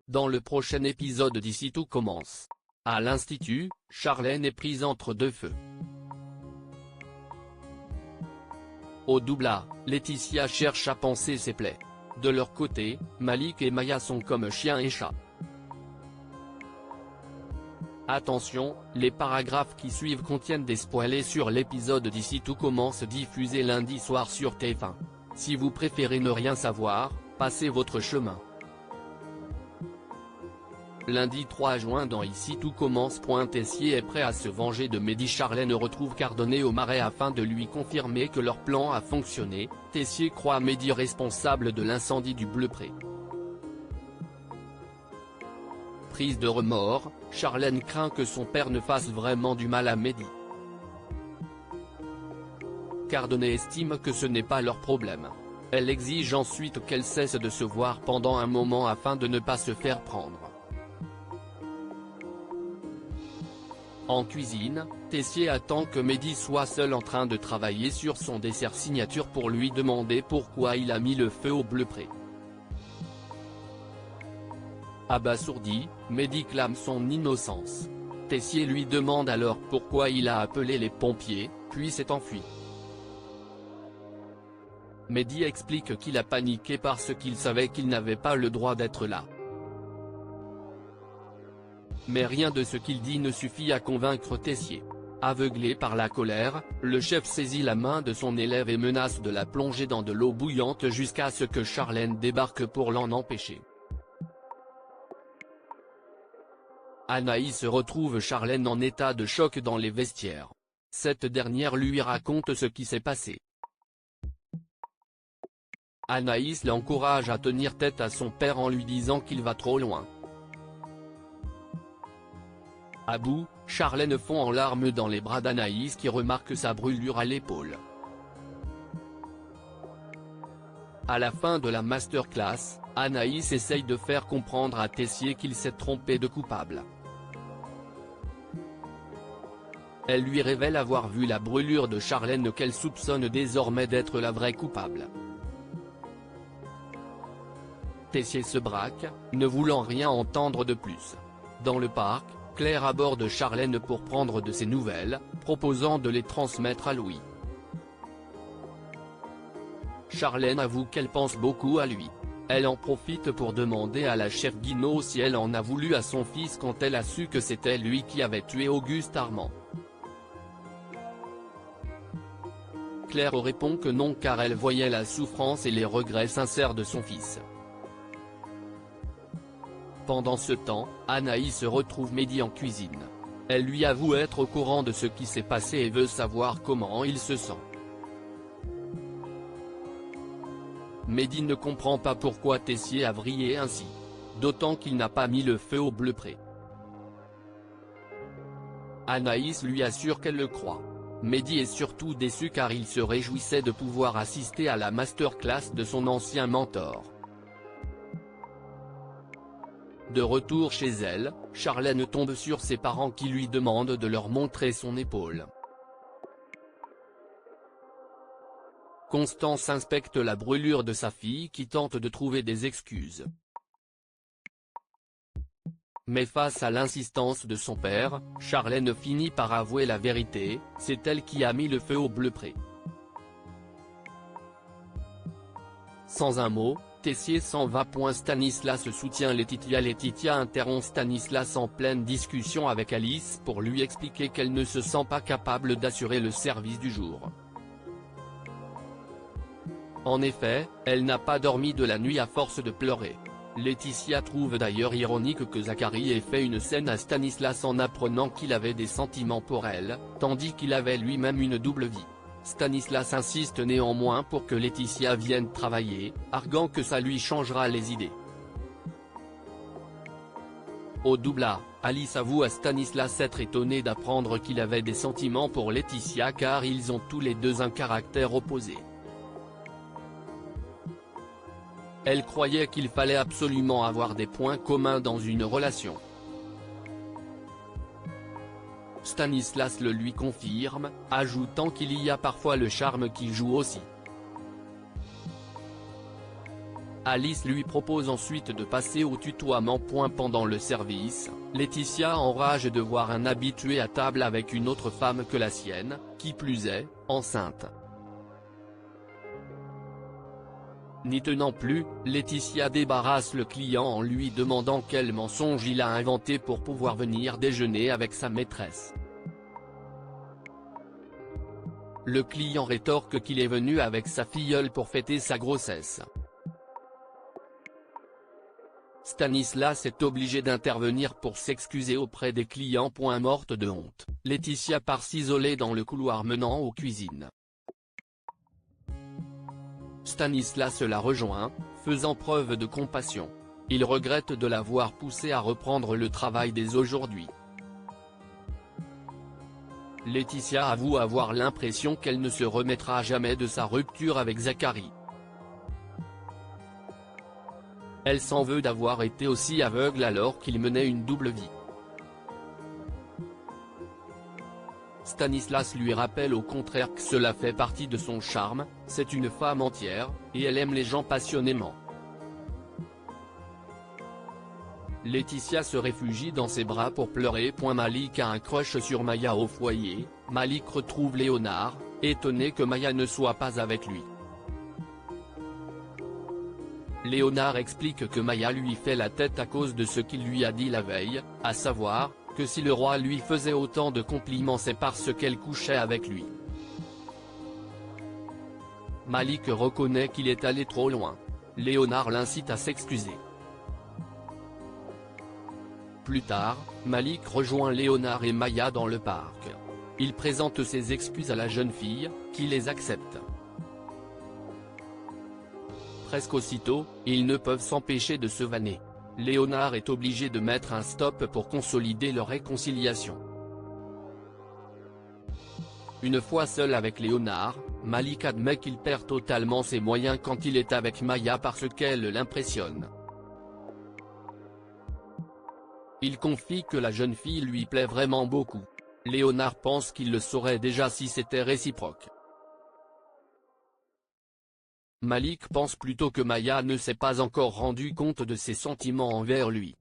Dans le prochain épisode d'Ici tout commence. À l'Institut, Charlène est prise entre deux feux. Au double A, Laetitia cherche à panser ses plaies. De leur côté, Malik et Maya sont comme chien et chat. Attention, les paragraphes qui suivent contiennent des spoilers sur l'épisode d'Ici tout commence diffusé lundi soir sur TF1. Si vous préférez ne rien savoir, passez votre chemin. Lundi 3 juin dans Ici tout commence. Tessier est prêt à se venger de Mehdi. Charlène retrouve Cardonnet au Marais afin de lui confirmer que leur plan a fonctionné. Tessier croit Mehdi responsable de l'incendie du Bleu Pré. Prise de remords, Charlène craint que son père ne fasse vraiment du mal à Mehdi. Cardonnet estime que ce n'est pas leur problème. Elle exige ensuite qu'elle cesse de se voir pendant un moment afin de ne pas se faire prendre. En cuisine, Tessier attend que Mehdi soit seul en train de travailler sur son dessert signature pour lui demander pourquoi il a mis le feu au Bleu Pré. Abasourdi, Mehdi clame son innocence. Tessier lui demande alors pourquoi il a appelé les pompiers, puis s'est enfui. Mehdi explique qu'il a paniqué parce qu'il savait qu'il n'avait pas le droit d'être là. Mais rien de ce qu'il dit ne suffit à convaincre Tessier. Aveuglé par la colère, le chef saisit la main de son élève et menace de la plonger dans de l'eau bouillante jusqu'à ce que Charlène débarque pour l'en empêcher. Anaïs retrouve Charlène en état de choc dans les vestiaires. Cette dernière lui raconte ce qui s'est passé. Anaïs l'encourage à tenir tête à son père en lui disant qu'il va trop loin. À bout, Charlène fond en larmes dans les bras d'Anaïs qui remarque sa brûlure à l'épaule. À la fin de la masterclass, Anaïs essaye de faire comprendre à Tessier qu'il s'est trompé de coupable. Elle lui révèle avoir vu la brûlure de Charlène qu'elle soupçonne désormais d'être la vraie coupable. Tessier se braque, ne voulant rien entendre de plus. Dans le parc, Claire aborde Charlène pour prendre de ses nouvelles, proposant de les transmettre à Louis. Charlène avoue qu'elle pense beaucoup à lui. Elle en profite pour demander à la chef Guinaud si elle en a voulu à son fils quand elle a su que c'était lui qui avait tué Auguste Armand. Claire répond que non car elle voyait la souffrance et les regrets sincères de son fils. Pendant ce temps, Anaïs retrouve Mehdi en cuisine. Elle lui avoue être au courant de ce qui s'est passé et veut savoir comment il se sent. Mehdi ne comprend pas pourquoi Tessier a vrillé ainsi. D'autant qu'il n'a pas mis le feu au Bleu Pré. Anaïs lui assure qu'elle le croit. Mehdi est surtout déçu car il se réjouissait de pouvoir assister à la masterclass de son ancien mentor. De retour chez elle, Charlène tombe sur ses parents qui lui demandent de leur montrer son épaule. Constance inspecte la brûlure de sa fille qui tente de trouver des excuses. Mais face à l'insistance de son père, Charlène finit par avouer la vérité, c'est elle qui a mis le feu au Bleu Pré. Sans un mot, Tessier s'en va. Stanislas soutient Laetitia. Laetitia interrompt Stanislas en pleine discussion avec Alice pour lui expliquer qu'elle ne se sent pas capable d'assurer le service du jour. En effet, elle n'a pas dormi de la nuit à force de pleurer. Laetitia trouve d'ailleurs ironique que Zachary ait fait une scène à Stanislas en apprenant qu'il avait des sentiments pour elle, tandis qu'il avait lui-même une double vie. Stanislas insiste néanmoins pour que Laetitia vienne travailler, arguant que ça lui changera les idées. Au double A, Alice avoue à Stanislas être étonnée d'apprendre qu'il avait des sentiments pour Laetitia car ils ont tous les deux un caractère opposé. Elle croyait qu'il fallait absolument avoir des points communs dans une relation. Stanislas le lui confirme, ajoutant qu'il y a parfois le charme qui joue aussi. Alice lui propose ensuite de passer au tutoiement. Pendant le service, Laetitia enrage de voir un habitué à table avec une autre femme que la sienne, qui plus est, enceinte. N'y tenant plus, Laetitia débarrasse le client en lui demandant quel mensonge il a inventé pour pouvoir venir déjeuner avec sa maîtresse. Le client rétorque qu'il est venu avec sa filleule pour fêter sa grossesse. Stanislas est obligé d'intervenir pour s'excuser auprès des clients. Morte de honte, Laetitia part s'isoler dans le couloir menant aux cuisines. Stanislas la rejoint, faisant preuve de compassion. Il regrette de l'avoir poussée à reprendre le travail dès aujourd'hui. Laetitia avoue avoir l'impression qu'elle ne se remettra jamais de sa rupture avec Zachary. Elle s'en veut d'avoir été aussi aveugle alors qu'il menait une double vie. Stanislas lui rappelle au contraire que cela fait partie de son charme, c'est une femme entière, et elle aime les gens passionnément. Laetitia se réfugie dans ses bras pour pleurer. Malik a un crush sur Maya au foyer. Malik retrouve Léonard, étonné que Maya ne soit pas avec lui. Léonard explique que Maya lui fait la tête à cause de ce qu'il lui a dit la veille, à savoir, que si le roi lui faisait autant de compliments c'est parce qu'elle couchait avec lui. Malik reconnaît qu'il est allé trop loin. Léonard l'incite à s'excuser. Plus tard, Malik rejoint Léonard et Maya dans le parc. Il présente ses excuses à la jeune fille, qui les accepte. Presque aussitôt, ils ne peuvent s'empêcher de se vanner. Léonard est obligé de mettre un stop pour consolider leur réconciliation. Une fois seul avec Léonard, Malik admet qu'il perd totalement ses moyens quand il est avec Maya parce qu'elle l'impressionne. Il confie que la jeune fille lui plaît vraiment beaucoup. Léonard pense qu'il le saurait déjà si c'était réciproque. Malik pense plutôt que Maya ne s'est pas encore rendu compte de ses sentiments envers lui.